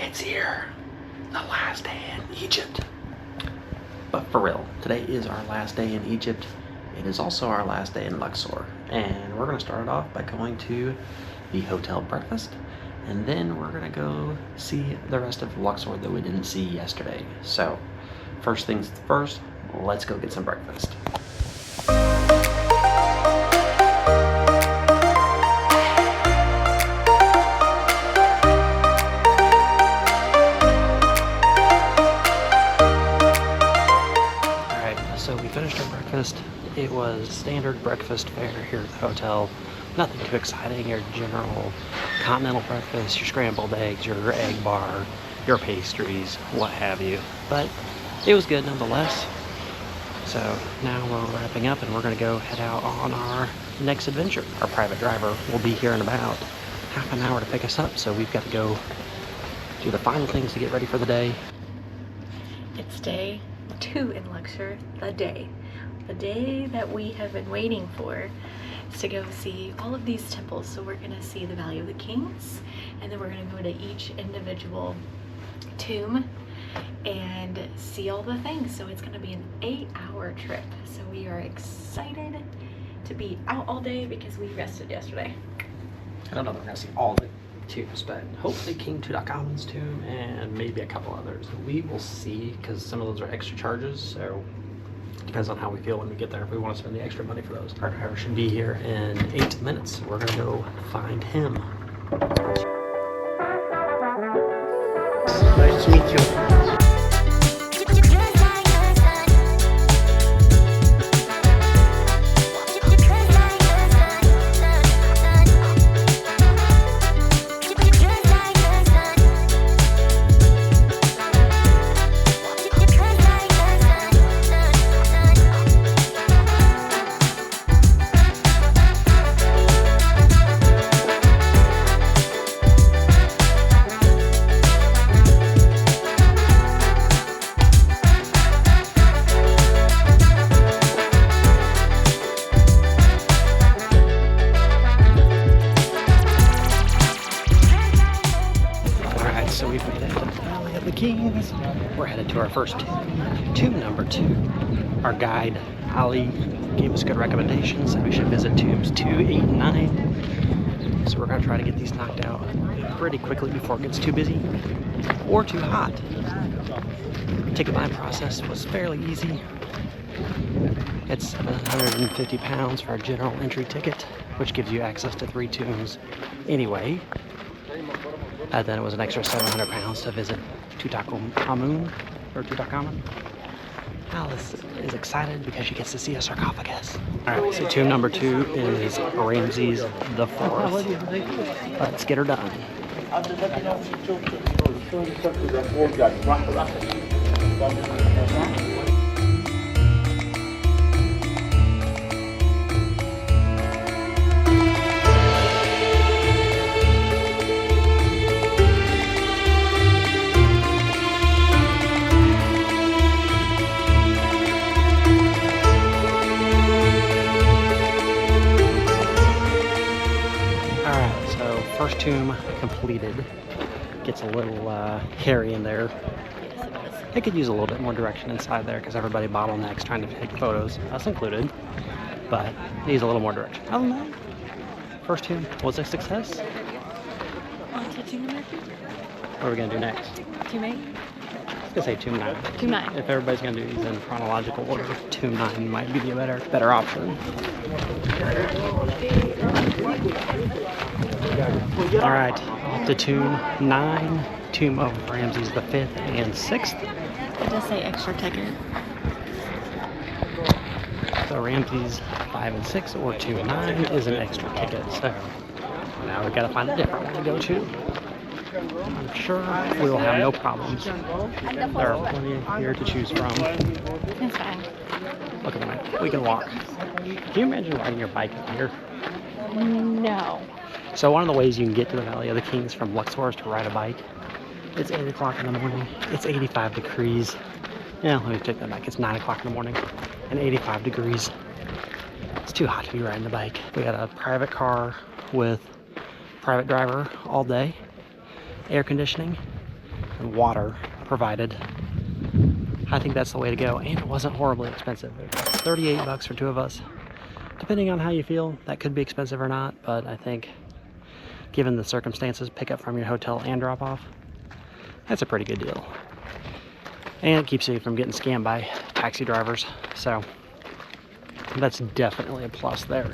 It's here. The last day in Egypt. But for real, today is our last day in Egypt. It is also our last day in Luxor. And we're gonna start it off by going to the hotel breakfast. And then we're gonna go see the rest of Luxor that we didn't see yesterday. So, first things first, let's go get some breakfast. So we finished our breakfast. It was standard breakfast fare here at the hotel. Nothing too exciting, your general continental breakfast, your scrambled eggs, your egg bar, your pastries, what have you. But it was good nonetheless. So now we're wrapping up and we're gonna go head out on our next adventure. Our private driver will be here in about half an hour to pick us up. So we've got to go do the final things to get ready for the day. It's day 2 in Luxor, the day that we have been waiting for, is to go see all of these temples. So we're gonna see the Valley of the Kings, and then we're gonna go to each individual tomb and see all the things. So it's gonna be an 8-hour trip. So we are excited to be out all day because we rested yesterday. I don't know that we're gonna see all the tombs, but hopefully King Tutankhamun's tomb and maybe a couple others. We will see, because some of those are extra charges, so it depends on how we feel when we get there, if we want to spend the extra money for those. Our driver should be here in 8 minutes. We're gonna go find him. Nice to meet you. So we've made it to the Valley of the Kings. We're headed to our first tomb number 2. Our guide, Ali, gave us good recommendations that we should visit tombs 2, 8, and 9. So we're gonna try to get these knocked out pretty quickly before it gets too busy or too hot. The ticket buying process was fairly easy. It's 750 pounds for a general entry ticket, which gives you access to 3 tombs anyway. And then it was an extra 700 pounds to visit Tutankhamun. Alice is excited because she gets to see a sarcophagus. Alright, so tomb number 2 is Ramses the Fourth. Let's get her done. First tomb completed. Gets a little hairy in there. It could use a little bit more direction inside there because everybody bottlenecks trying to take photos, us included. But it needs a little more direction. Other than that, first tomb was a success. On to tomb number 2. What are we gonna do next? Tomb 8? I was gonna say tomb 9. Tomb 9. If everybody's gonna do these in chronological order, tomb 9 might be the better option. All right, off to tomb 9, tomb of Ramses the 5th and 6th. It does say extra ticket. So Ramses 5 and 6 or tomb 9 is an extra ticket. So now we've got to find a different one to go to. I'm sure we will have no problems. There are plenty here to choose from. It's fine. Look at that. We can walk. Can you imagine riding your bike up here? No. So one of the ways you can get to the Valley of the Kings from Luxor is to ride a bike. It's 8 o'clock in the morning. It's 85 degrees. Yeah, let me take that back. It's 9 o'clock in the morning and 85 degrees. It's too hot to be riding the bike. We got a private car with private driver all day, air conditioning, and water provided. I think that's the way to go, and it wasn't horribly expensive. It was 38 bucks for 2 of us. Depending on how you feel, that could be expensive or not, but I think given the circumstances, pick up from your hotel and drop off, that's a pretty good deal. And it keeps you from getting scammed by taxi drivers, so that's definitely a plus there.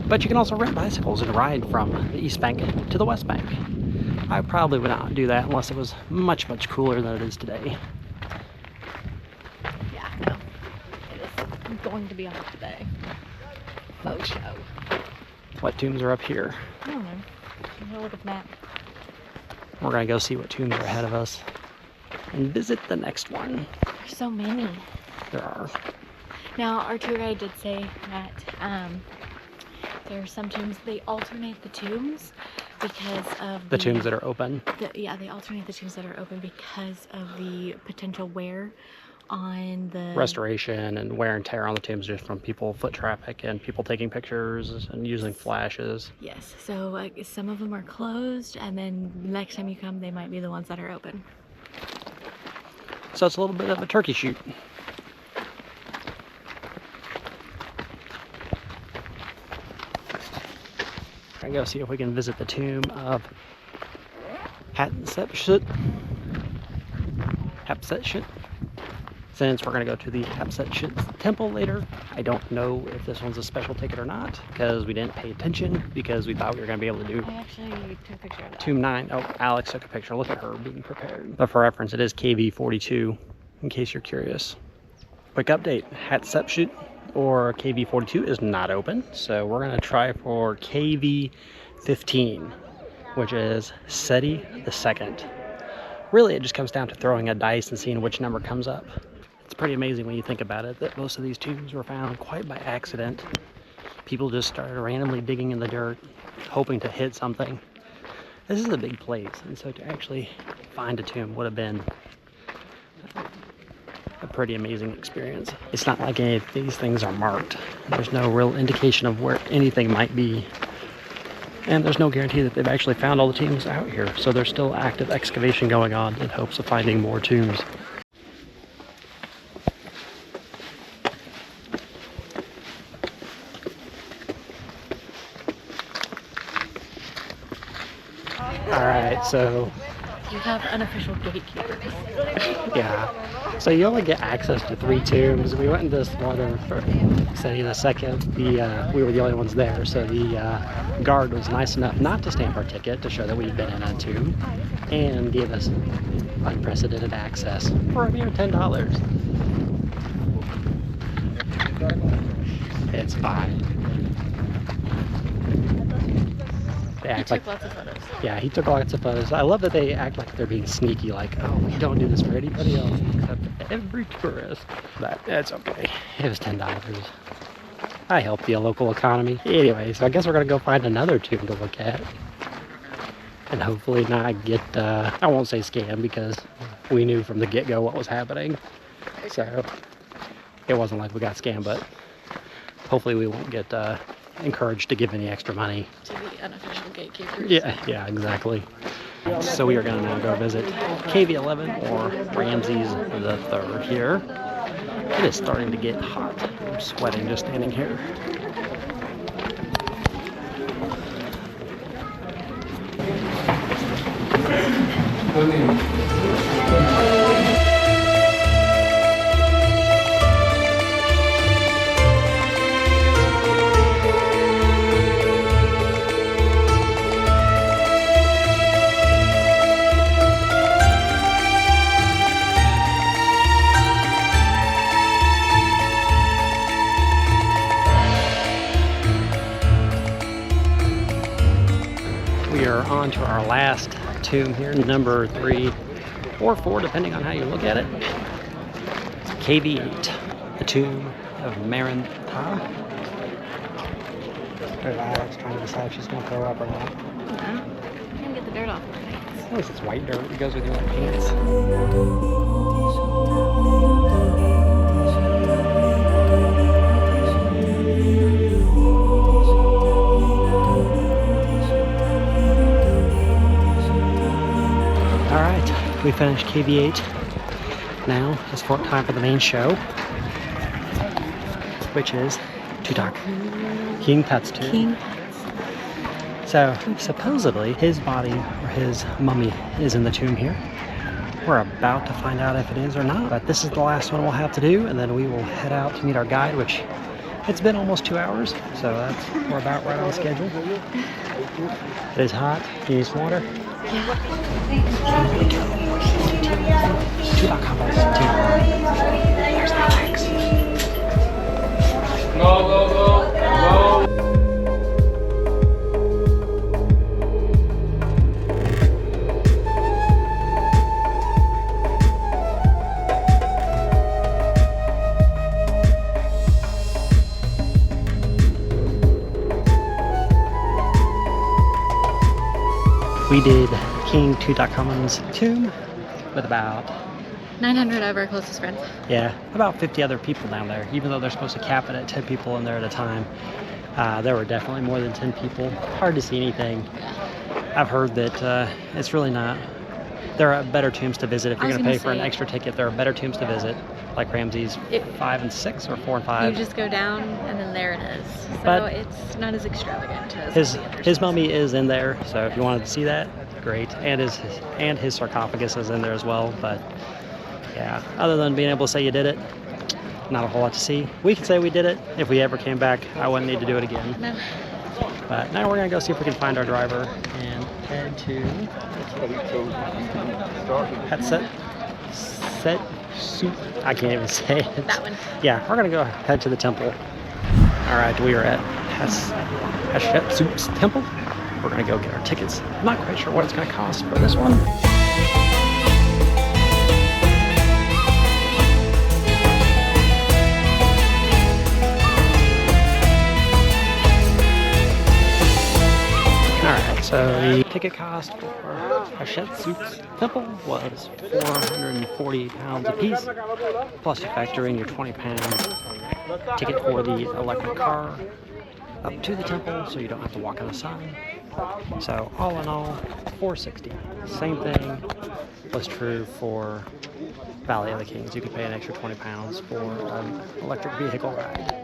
But you can also rent bicycles and ride from the East Bank to the West Bank. I probably would not do that unless it was much, much cooler than it is today. Yeah, no. It is going to be a hot day. Oh, show. What tombs are up here? I don't know. I'm gonna look at the map. We're gonna go see what tombs are ahead of us and visit the next one. There's so many. There are. Now, our tour guide did say that there are some tombs, they alternate the tombs because of The tombs that are open. Yeah, they alternate the tombs that are open because of the potential wear on the Restoration and wear and tear on the tombs just from people, foot traffic, and people taking pictures and using flashes. Yes, so some of them are closed, and then next time you come, they might be the ones that are open. So it's a little bit of a turkey shoot. We're gonna go see if we can visit the tomb of Hatshepsut. Since we're gonna go to the Hatshepsut Temple later, I don't know if this one's a special ticket or not because we didn't pay attention because we thought we were gonna be able to do I actually took a picture of that. Tomb 9. Oh, Alex took a picture. Look at her being prepared. But for reference, it is KV 42, in case you're curious. Quick update, Hatshepsut or KV 42 is not open, so we're gonna try for KV 15, which is Seti II. Really, it just comes down to throwing a dice and seeing which number comes up. It's pretty amazing when you think about it that most of these tombs were found quite by accident. People just started randomly digging in the dirt, hoping to hit something. This is a big place, and so to actually find a tomb would have been a pretty amazing experience. It's not like any of these things are marked. There's no real indication of where anything might be. And there's no guarantee that they've actually found all the tombs out here. So there's still active excavation going on in hopes of finding more tombs. Alright, so You have unofficial gatekeepers. yeah. So you only get access to 3 tombs. We went in this one for Seti II. We were the only ones there, so the guard was nice enough not to stamp our ticket to show that we'd been in a tomb, and gave us unprecedented access for a mere $10. It's fine. They He act took like, lots of photos. yeah, he took lots of photos. I love that they act like they're being sneaky, like, oh, we don't do this for anybody else except every tourist. But it's okay. It was $10. I help the local economy. Anyway, so I guess we're gonna go find another tomb to look at. And hopefully not get, I won't say scam because we knew from the get-go what was happening. So it wasn't like we got scammed, but hopefully we won't get encouraged to give any extra money. To the unofficial gatekeepers. Yeah, exactly. So we are going to now go visit KV11 or Ramses III here. It is starting to get hot. I'm sweating just standing here. We are on to our last tomb here, number 3 or 4, depending on how you look at it. It's KV8, the tomb of Marin. There's Alex trying to decide if she's going to throw up or not. I'm gonna get the dirt off my pants. At least it's white dirt. It goes with your pants. All right, we finished KV8. Now it's time for the main show, which is King Tut's tomb. King. So supposedly his body or his mummy is in the tomb here. We're about to find out if it is or not, but this is the last one we'll have to do, and then we will head out to meet our guide, which it's been almost 2 hours, so we're about right on schedule. It is hot. You need some water? There's Alex. Go, go, go, go. We did King Tutankhamun's tomb with about 900 of our closest friends. Yeah, about 50 other people down there. Even though they're supposed to cap it at 10 people in there at a time, there were definitely more than 10 people. Hard to see anything. I've heard that it's really not. There are better tombs to visit. If you're going to pay for an extra ticket, there are better tombs to visit, like Ramses 5 and 6 or 4 and 5. You just go down and then there it is. So but it's not as extravagant as his mummy is in there, so if you wanted to see that, great. And his sarcophagus is in there as well. But yeah, other than being able to say you did it, not a whole lot to see. We could say we did it. If we ever came back, I wouldn't need to do it again. No. But now we're gonna go see if we can find our driver and head to Hatshepsut. I can't even say it. That one. Yeah, we're gonna go head to the temple. All right, we are at Hatshepsut's temple. We're gonna go get our tickets. I'm not quite sure what it's gonna cost for this one. Alright, so the ticket cost for Hatshepsut's temple was £440 a piece, plus you factor in your £20 ticket for the electric car up to the temple, so you don't have to walk in the sun. So all in all, $460. Same thing was true for Valley of the Kings. You could pay an extra £20 for an electric vehicle ride.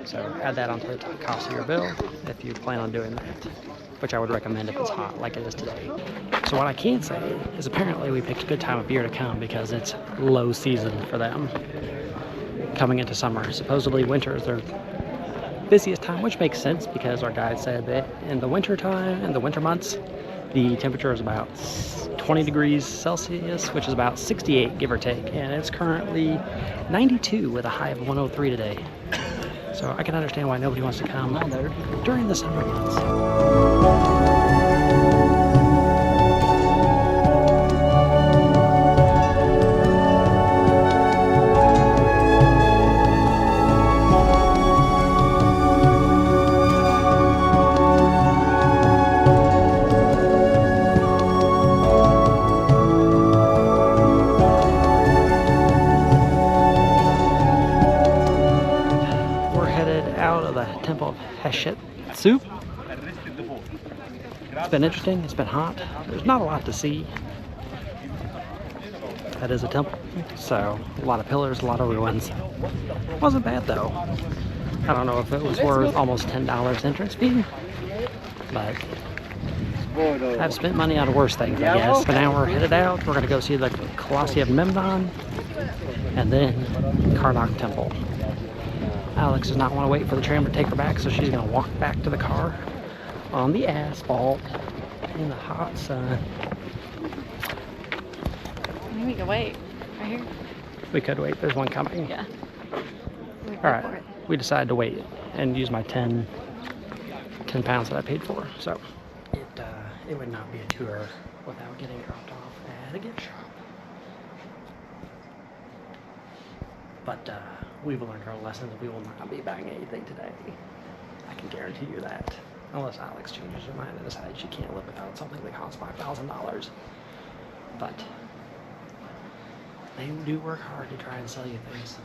So add that onto the cost of your bill if you plan on doing that, which I would recommend if it's hot like it is today. So what I can say is apparently we picked a good time of year to come because it's low season for them coming into summer. Supposedly winter is their busiest time, which makes sense because our guide said that in the winter time, in the winter months, the temperature is about 20 degrees Celsius, which is about 68 give or take, and it's currently 92 with a high of 103 today. So I can understand why nobody wants to come during the summer months. Temple of Hatshepsut. It's been interesting, it's been hot. There's not a lot to see. That is a temple, so a lot of pillars, a lot of ruins. Wasn't bad though. I don't know if it was worth almost $10 entrance fee, but I've spent money on worse things, I guess. But now we're headed out. We're gonna go see the Colossi of Memnon and then Karnak Temple. Alex does not want to wait for the tram to take her back, so she's going to walk back to the car on the asphalt in the hot sun. Maybe we can wait. Right here. We could wait. There's one coming. Yeah. Alright. We decided to wait and use my 10 pounds that I paid for. So it would not be a tour without getting dropped off at a gift shop. But we've learned our lesson that we will not be buying anything today. I can guarantee you that. Unless Alex changes her mind and decides she can't live without something that costs $5,000. But they do work hard to try and sell you things.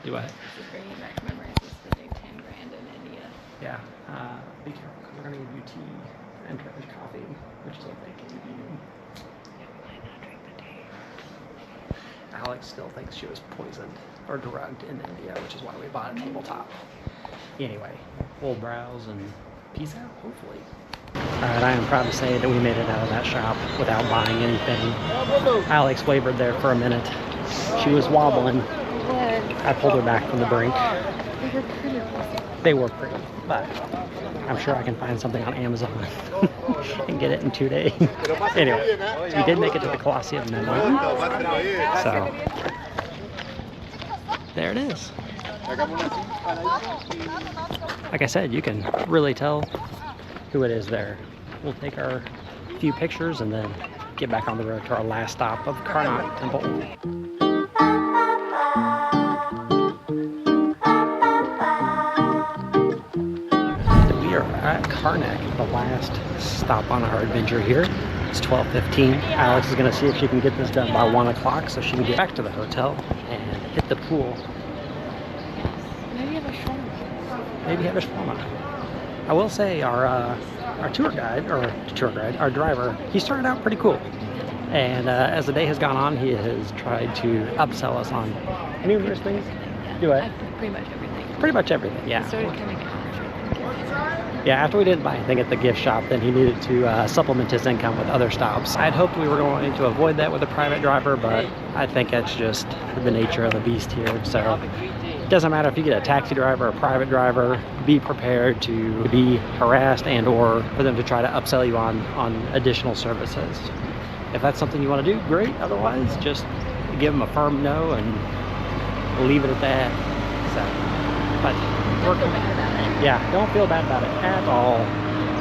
Do what? bringing back memories of spending 10 grand in India. Yeah, be careful because we're going to give you tea and Turkish coffee, which is what they gave you. Yeah, why not drink the tea? Alex still thinks she was poisoned or drugged in India, which is why we bought a tabletop. Anyway, we'll browse and peace out, hopefully. Alright, I am proud to say that we made it out of that shop without buying anything. Alex wavered there for a minute. She was wobbling. I pulled her back from the brink. They were pretty, but I'm sure I can find something on Amazon and get it in 2 days. Anyway, we did make it to the Colossi of Memnon. So, there it is. Like I said, you can really tell who it is there. We'll take our few pictures and then get back on the road to our last stop of Karnak Temple. We are at Karnak, the last stop on our adventure here. It's 12:15. Alex is going to see if she can get this done by 1 o'clock so she can get back to the hotel and hit the pool. Maybe have a shawarma. Maybe have a shawarma. I will say our our driver, he started out pretty cool. And as the day has gone on, he has tried to upsell us on numerous things. Do it. Pretty much everything. Pretty much everything, yeah. It started coming out. Yeah, after we didn't buy anything at the gift shop, then he needed to supplement his income with other stops. I'd hoped we were going to avoid that with a private driver, but I think that's just the nature of the beast here. So it doesn't matter if you get a taxi driver or a private driver, be prepared to be harassed and or for them to try to upsell you on additional services. If that's something you want to do, great. Otherwise, just give them a firm no and leave it at that. So, but Don't feel bad about it. yeah, don't feel bad about it at all.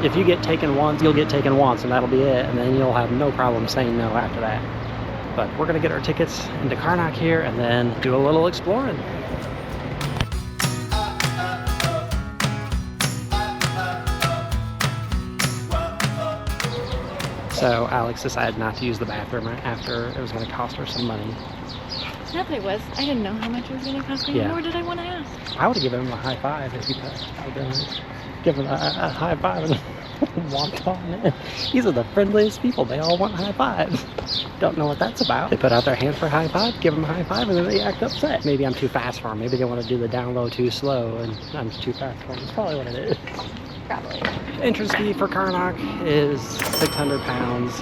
If you get taken once, you'll get taken once, and that'll be it, and then you'll have no problem saying no after that. But we're gonna get our tickets into Karnak here and then do a little exploring. So Alex decided not to use the bathroom after it was going to cost her some money. Not that it was. I didn't know how much it was going to cost me, Yeah. nor did I want to ask. I would have given him a high five if he could. I would have given him a high five and walked on in. These are the friendliest people. They all want high fives. Don't know what that's about. They put out their hand for a high five, give them a high five, and then they act upset. Maybe I'm too fast for them. Maybe they want to do the down low too slow, and I'm too fast for them. That's probably what it is. Probably. Entrance fee for Karnak is 600 pounds.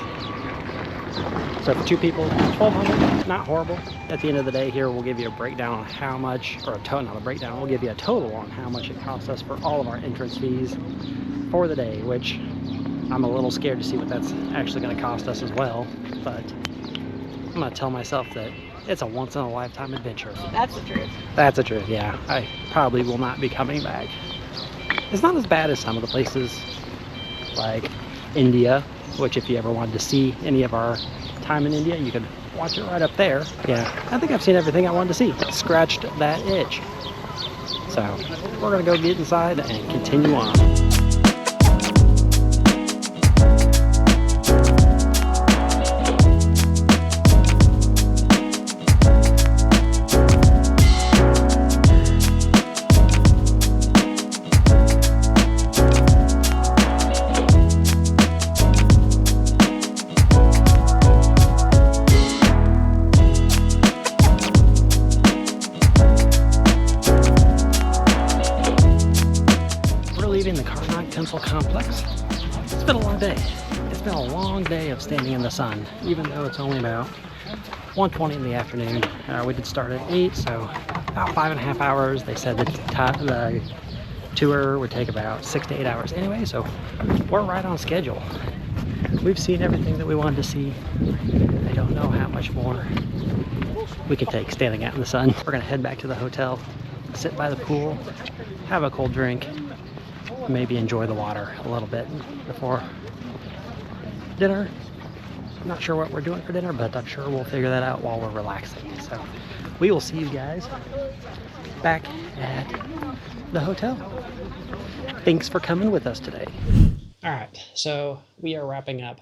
So for two people, 1,200, not horrible. At the end of the day here, we'll give you a breakdown on how much, or not a breakdown, we'll give you a total on how much it costs us for all of our entrance fees for the day, which I'm a little scared to see what that's actually going to cost us as well. But I'm going to tell myself that it's a once-in-a-lifetime adventure. That's the truth. That's the truth, yeah. I probably will not be coming back. It's not as bad as some of the places like India, which if you ever wanted to see any of our time in India, you could watch it right up there. Yeah, I think I've seen everything I wanted to see. Scratched that itch. So we're gonna go get inside and continue on. Leaving the Karnak Temple complex. It's been a long day. It's been a long day of standing in the sun, even though it's only about 1:20 in the afternoon. We did start at 8, so about 5.5 hours. They said the tour would take about 6 to 8 hours anyway, so we're right on schedule. We've seen everything that we wanted to see. I don't know how much more we can take standing out in the sun. We're gonna head back to the hotel, sit by the pool, have a cold drink, maybe enjoy the water a little bit before dinner. I'm not sure what we're doing for dinner, but I'm sure we'll figure that out while we're relaxing. So we will see you guys back at the hotel. Thanks for coming with us today. All right, so we are wrapping up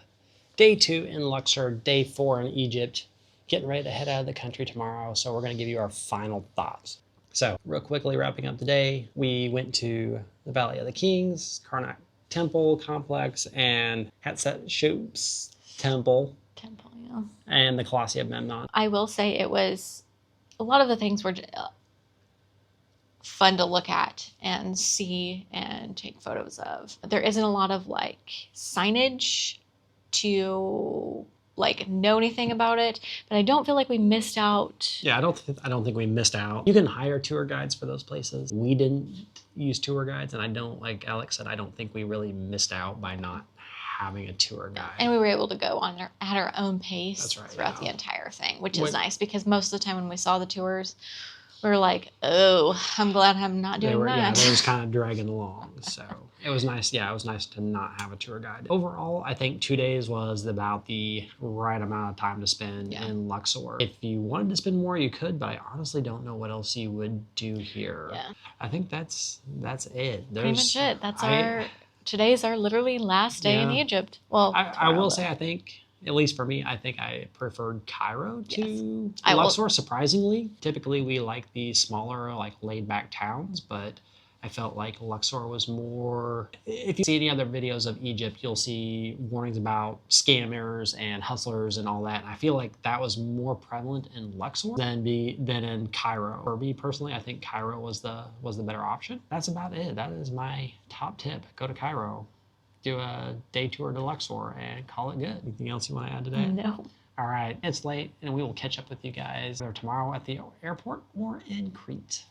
day 2 in Luxor, day 4 in Egypt, getting ready to head out of the country tomorrow. So we're going to give you our final thoughts. So real quickly wrapping up the day, we went to the Valley of the Kings, Karnak Temple complex, and Hatshepsut Temple, Yeah. and the Colossi of Memnon. I will say it was, a lot of the things were fun to look at and see and take photos of. There isn't a lot of like signage to like know anything about it, but I don't feel like we missed out. Yeah, I don't think we missed out. You can hire tour guides for those places. We didn't use tour guides, and I don't, like Alex said, I don't think we really missed out by not having a tour guide. And we were able to go on at our own pace. That's right, throughout yeah. the entire thing, which is nice, because most of the time when we saw the tours, we were like, oh, I'm glad I'm not doing that. Yeah, they was kind of dragging along. So it was nice. Yeah, it was nice to not have a tour guide. Overall, I think 2 days was about the right amount of time to spend in Luxor. If you wanted to spend more, you could, but I honestly don't know what else you would do here. Yeah. I think that's it. Pretty much it. Today's our literally last day in Egypt. Well, I will say, I think, at least for me, I think I preferred Cairo to Luxor, surprisingly. Typically, we like the smaller, like laid-back towns, but I felt like Luxor was more... If you see any other videos of Egypt, you'll see warnings about scammers and hustlers and all that. And I feel like that was more prevalent in Luxor than in Cairo. For me personally, I think Cairo was the better option. That's about it. That is my top tip. Go to Cairo. Do a day tour to Luxor and call it good. Anything else you want to add today? No. All right, it's late, and we will catch up with you guys either tomorrow at the airport or in Crete.